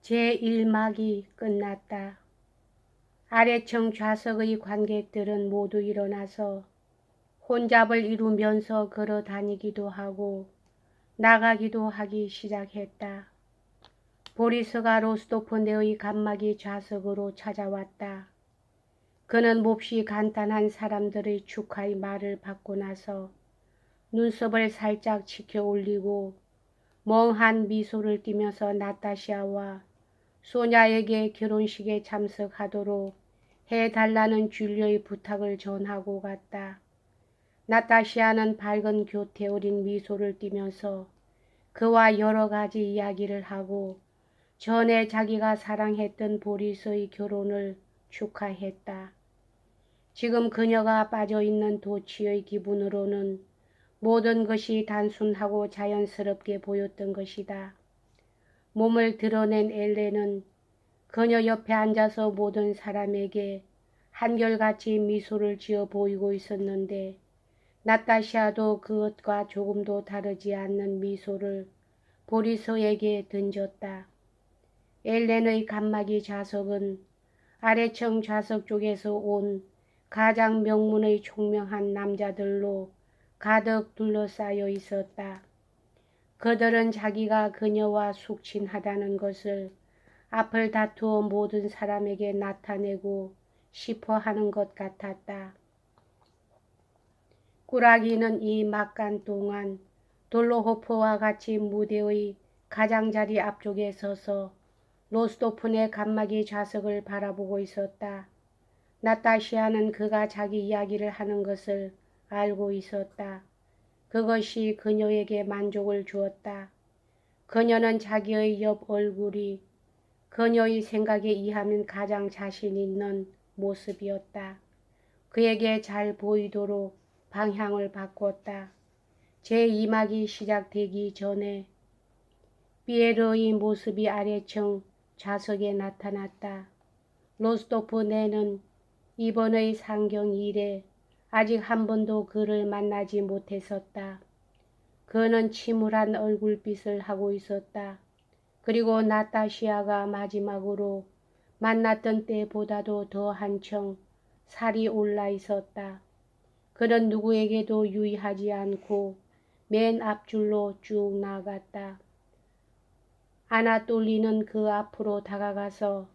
제1막이 끝났다. 아래층 좌석의 관객들은 모두 일어나서 혼잡을 이루면서 걸어 다니기도 하고 나가기도 하기 시작했다. 보리스가 로스토프네의 칸막이 좌석으로 찾아왔다. 그는 몹시 간단한 사람들의 축하의 말을 받고 나서 눈썹을 살짝 치켜 올리고 멍한 미소를 띠면서 나타샤와 소냐에게 결혼식에 참석하도록 해달라는 줄리의 부탁을 전하고 갔다. 나타샤는 밝은 곁에 어린 미소를 띠면서 그와 여러 가지 이야기를 하고 전에 자기가 사랑했던 보리스의 결혼을 축하했다. 지금 그녀가 빠져있는 도취의 기분으로는 모든 것이 단순하고 자연스럽게 보였던 것이다. 몸을 드러낸 엘렌은 그녀 옆에 앉아서 모든 사람에게 한결같이 미소를 지어 보이고 있었는데 나타샤도 그것과 조금도 다르지 않는 미소를 보리스에게 던졌다. 엘렌의 칸막이 좌석은 아래층 좌석 쪽에서 온 가장 명문의 총명한 남자들로 가득 둘러싸여 있었다. 그들은 자기가 그녀와 숙친하다는 것을 앞을 다투어 모든 사람에게 나타내고 싶어 하는 것 같았다. 꾸라기는 이 막간 동안 돌로호프와 같이 무대의 가장자리 앞쪽에 서서 로스토프네 칸막이 좌석을 바라보고 있었다. 나타샤는 그가 자기 이야기를 하는 것을 알고 있었다. 그것이 그녀에게 만족을 주었다. 그녀는 자기의 옆 얼굴이 그녀의 생각에 의하면 가장 자신 있는 모습이었다. 그에게 잘 보이도록 방향을 바꿨다. 제2막이 시작되기 전에 피에르의 모습이 아래층 좌석에 나타났다. 로스토프네는 이번의 상경 이래 아직 한 번도 그를 만나지 못했었다. 그는 침울한 얼굴빛을 하고 있었다. 그리고 나타샤가 마지막으로 만났던 때보다도 더 한층 살이 올라 있었다. 그는 누구에게도 유의하지 않고 맨 앞줄로 쭉 나갔다. 아나톨리는 그 앞으로 다가가서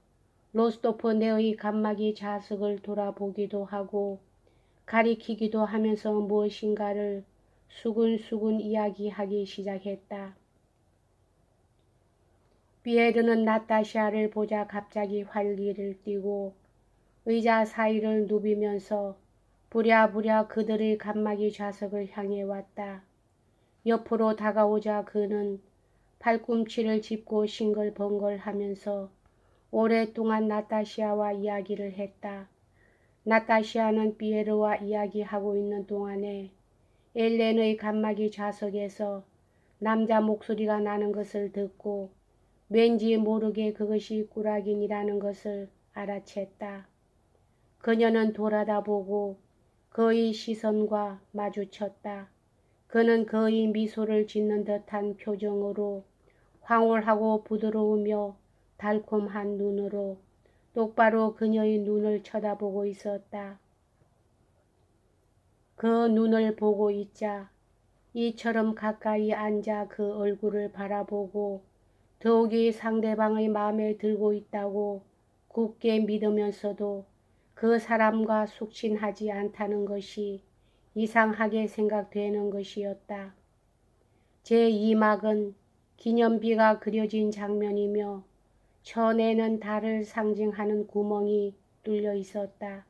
로스토프네의 칸막이 좌석을 돌아보기도 하고 가리키기도 하면서 무엇인가를 수근수근 이야기하기 시작했다. 피에르는 나타샤를 보자 갑자기 활기를 띠고 의자 사이를 누비면서 부랴부랴 그들의 칸막이 좌석을 향해 왔다. 옆으로 다가오자 그는 팔꿈치를 짚고 싱글벙글하면서 오랫동안 나타샤와 이야기를 했다. 나타샤는 피에르와 이야기하고 있는 동안에 엘렌의 칸막이 좌석에서 남자 목소리가 나는 것을 듣고 왠지 모르게 그것이 꾸라긴이라는 것을 알아챘다. 그녀는 돌아다보고 그의 시선과 마주쳤다. 그는 그의 미소를 짓는 듯한 표정으로 황홀하고 부드러우며 달콤한 눈으로 똑바로 그녀의 눈을 쳐다보고 있었다. 그 눈을 보고 있자 이처럼 가까이 앉아 그 얼굴을 바라보고 더욱이 상대방의 마음에 들고 있다고 굳게 믿으면서도 그 사람과 숙친하지 않다는 것이 이상하게 생각되는 것이었다. 제2막은 기념비가 그려진 장면이며 천에는 달을 상징하는 구멍이 뚫려 있었다.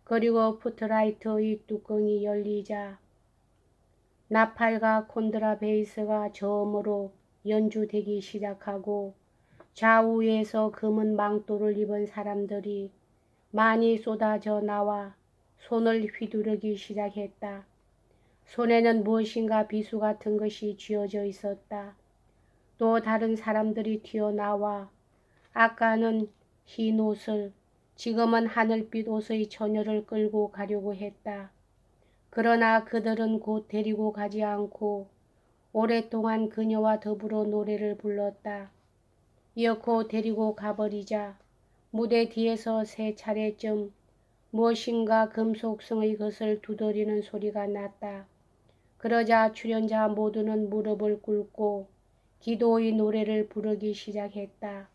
그리고 푸트라이트의 뚜껑이 열리자 나팔과 콘트라베이스가 저음으로 연주되기 시작하고 좌우에서 검은 망토를 입은 사람들이 많이 쏟아져 나와 손을 휘두르기 시작했다. 손에는 무엇인가 비수 같은 것이 쥐어져 있었다. 또 다른 사람들이 튀어나와 아까는 흰 옷을 지금은 하늘빛 옷의 처녀를 끌고 가려고 했다. 그러나 그들은 곧 데리고 가지 않고 오랫동안 그녀와 더불어 노래를 불렀다. 이어코 데리고 가버리자 무대 뒤에서 세 차례쯤 무엇인가 금속성의 것을 두드리는 소리가 났다. 그러자 출연자 모두는 무릎을 꿇고 기도의 노래를 부르기 시작했다.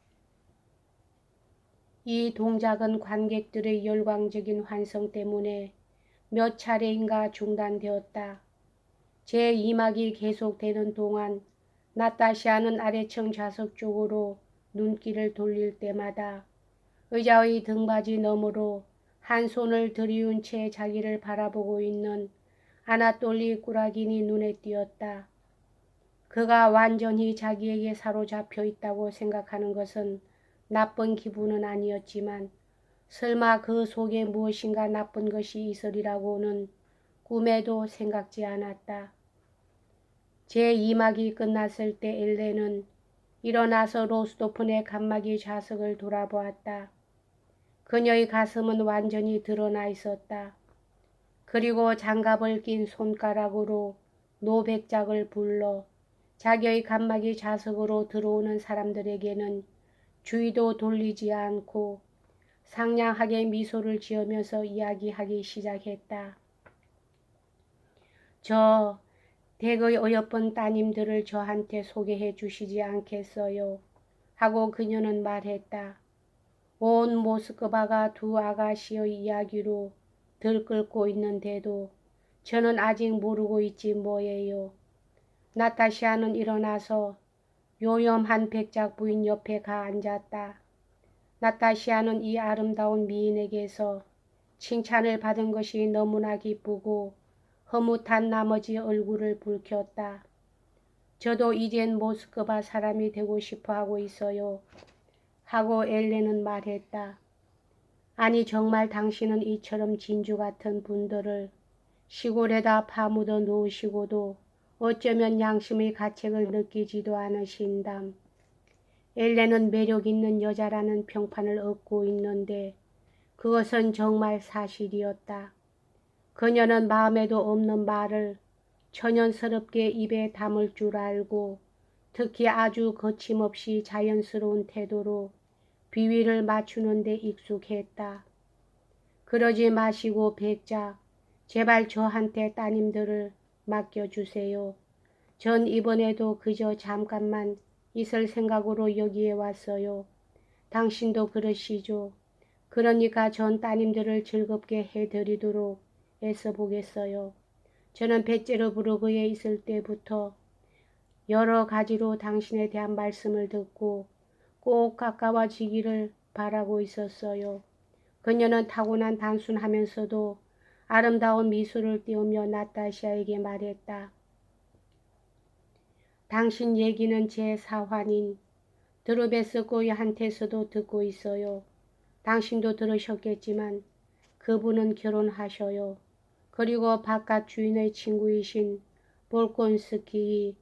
이 동작은 관객들의 열광적인 환성 때문에 몇 차례인가 중단되었다. 제2막이 계속되는 동안 나타샤는 아래층 좌석 쪽으로 눈길을 돌릴 때마다 의자의 등받이 너머로 한 손을 들이운 채 자기를 바라보고 있는 아나톨리 꾸라긴이 눈에 띄었다. 그가 완전히 자기에게 사로잡혀 있다고 생각하는 것은 나쁜 기분은 아니었지만 설마 그 속에 무엇인가 나쁜 것이 있으리라고는 꿈에도 생각지 않았다. 제2막이 끝났을 때 엘렌은 일어나서 로스토픈의 칸막이 좌석을 돌아보았다. 그녀의 가슴은 완전히 드러나 있었다. 그리고 장갑을 낀 손가락으로 노백작을 불러 자기의 칸막이 좌석으로 들어오는 사람들에게는 주의도 돌리지 않고 상냥하게 미소를 지으면서 이야기하기 시작했다. 저 댁의 어여쁜 따님들을 저한테 소개해 주시지 않겠어요? 하고 그녀는 말했다. 온 모스크바가 두 아가씨의 이야기로 들끓고 있는데도 저는 아직 모르고 있지 뭐예요. 나타샤는 일어나서 요염한 백작 부인 옆에 가 앉았다. 나타샤는 이 아름다운 미인에게서 칭찬을 받은 것이 너무나 기쁘고 흐뭇한 나머지 얼굴을 붉혔다. 저도 이젠 모스크바 사람이 되고 싶어 하고 있어요. 하고 엘렌은 말했다. 아니 정말 당신은 이처럼 진주 같은 분들을 시골에다 파묻어 놓으시고도 어쩌면 양심의 가책을 느끼지도 않으신담. 엘렌은 매력 있는 여자라는 평판을 얻고 있는데 그것은 정말 사실이었다. 그녀는 마음에도 없는 말을 천연스럽게 입에 담을 줄 알고 특히 아주 거침없이 자연스러운 태도로 비위를 맞추는 데 익숙했다. 그러지 마시고 백작, 제발 저한테 따님들을 맡겨주세요. 전 이번에도 그저 잠깐만 있을 생각으로 여기에 왔어요. 당신도 그러시죠. 그러니까 전 따님들을 즐겁게 해드리도록 애써보겠어요. 저는 베테르부르크에 있을 때부터 여러 가지로 당신에 대한 말씀을 듣고 꼭 가까워지기를 바라고 있었어요. 그녀는 타고난 단순하면서도 아름다운 미소를 띄우며 나타샤에게 말했다. 당신 얘기는 제 사환인 드루베스코이한테서도 듣고 있어요. 당신도 들으셨겠지만 그분은 결혼하셔요. 그리고 바깥 주인의 친구이신 볼콘스키,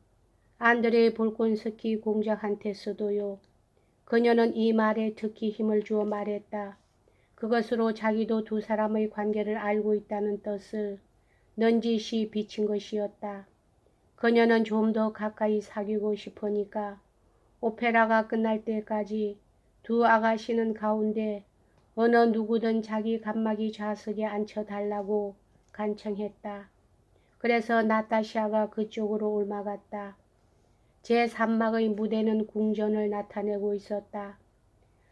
안드레이 볼콘스키 공작한테서도요. 그녀는 이 말에 특히 힘을 주어 말했다. 그것으로 자기도 두 사람의 관계를 알고 있다는 뜻을 넌지시 비친 것이었다. 그녀는 좀 더 가까이 사귀고 싶으니까 오페라가 끝날 때까지 두 아가씨는 가운데 어느 누구든 자기 칸막이 좌석에 앉혀달라고 간청했다. 그래서 나타샤가 그쪽으로 옮아갔다. 제3막의 무대는 궁전을 나타내고 있었다.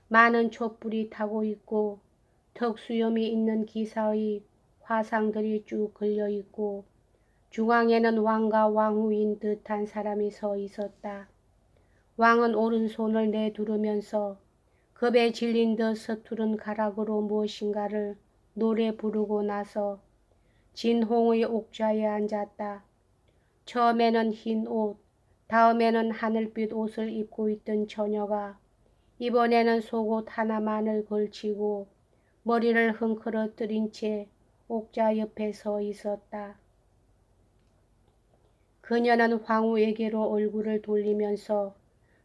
많은 촛불이 타고 있고 턱수염이 있는 기사의 화상들이 쭉 걸려있고 중앙에는 왕과 왕후인 듯한 사람이 서 있었다. 왕은 오른손을 내두르면서 겁에 질린 듯 서투른 가락으로 무엇인가를 노래 부르고 나서 진홍의 옥좌에 앉았다. 처음에는 흰 옷, 다음에는 하늘빛 옷을 입고 있던 처녀가 이번에는 속옷 하나만을 걸치고 머리를 흥크러뜨린 채 옥좌 옆에 서 있었다. 그녀는 황후에게로 얼굴을 돌리면서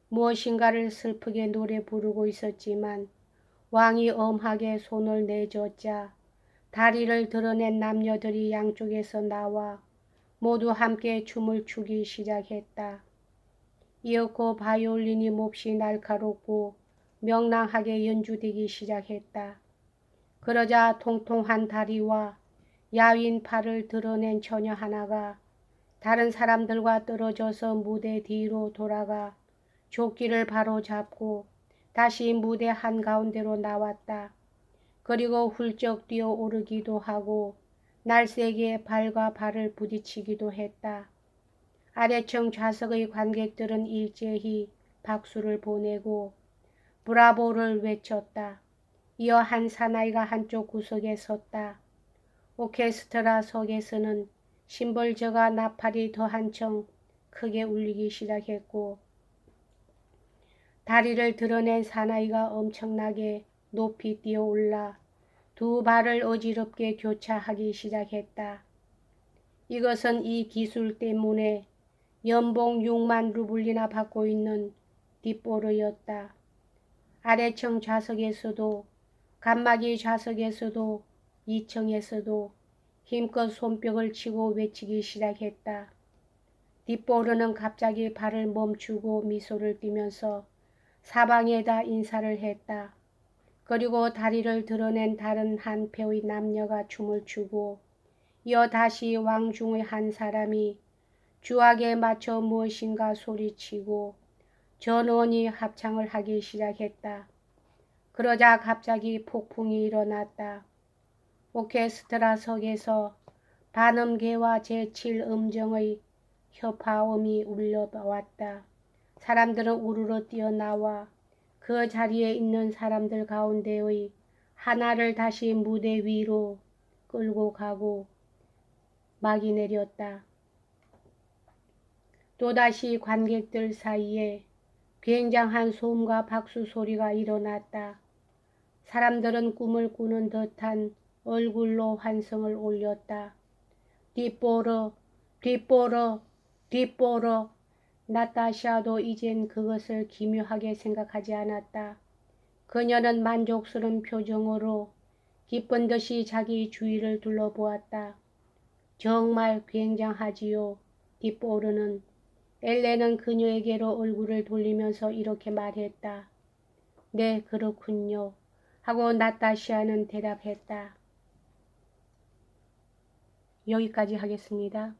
무엇인가를 슬프게 노래 부르고 있었지만 왕이 엄하게 손을 내줬자 다리를 드러낸 남녀들이 양쪽에서 나와 모두 함께 춤을 추기 시작했다. 이윽고 바이올린이 몹시 날카롭고 명랑하게 연주되기 시작했다. 그러자 통통한 다리와 야윈 팔을 드러낸 처녀 하나가 다른 사람들과 떨어져서 무대 뒤로 돌아가 조끼를 바로 잡고 다시 무대 한가운데로 나왔다. 그리고 훌쩍 뛰어오르기도 하고 날쌔게 발과 발을 부딪히기도 했다. 아래층 좌석의 관객들은 일제히 박수를 보내고 브라보를 외쳤다. 이어 한 사나이가 한쪽 구석에 섰다. 오케스트라석에서는 심벌저가 나팔이 더 한층 크게 울리기 시작했고 다리를 드러낸 사나이가 엄청나게 높이 뛰어올라 두 발을 어지럽게 교차하기 시작했다. 이것은 이 기술 때문에 연봉 6만 루블리나 받고 있는 뒷보르였다. 아래층 좌석에서도 간막이 좌석에서도 2층에서도 힘껏 손뼉을 치고 외치기 시작했다. 뒷보르는 갑자기 발을 멈추고 미소를 띠면서 사방에다 인사를 했다. 그리고 다리를 드러낸 다른 한 표의 남녀가 춤을 추고 이어 다시 왕 중의 한 사람이 주악에 맞춰 무엇인가 소리치고 전원이 합창을 하기 시작했다. 그러자 갑자기 폭풍이 일어났다. 오케스트라석에서 반음계와 제7음정의 협화음이 울려왔다. 사람들은 우르르 뛰어나와 그 자리에 있는 사람들 가운데의 하나를 다시 무대 위로 끌고 가고 막이 내렸다. 또다시 관객들 사이에 굉장한 소음과 박수 소리가 일어났다. 사람들은 꿈을 꾸는 듯한 얼굴로 환성을 올렸다. 뒷보러, 뒷보러, 뒷보러. 나타샤도 이젠 그것을 기묘하게 생각하지 않았다. 그녀는 만족스러운 표정으로 기쁜 듯이 자기 주위를 둘러보았다. 정말 굉장하지요. 뒷보르는 엘레는 그녀에게로 얼굴을 돌리면서 이렇게 말했다. 네, 그렇군요. 하고 나타샤는 대답했다. 여기까지 하겠습니다.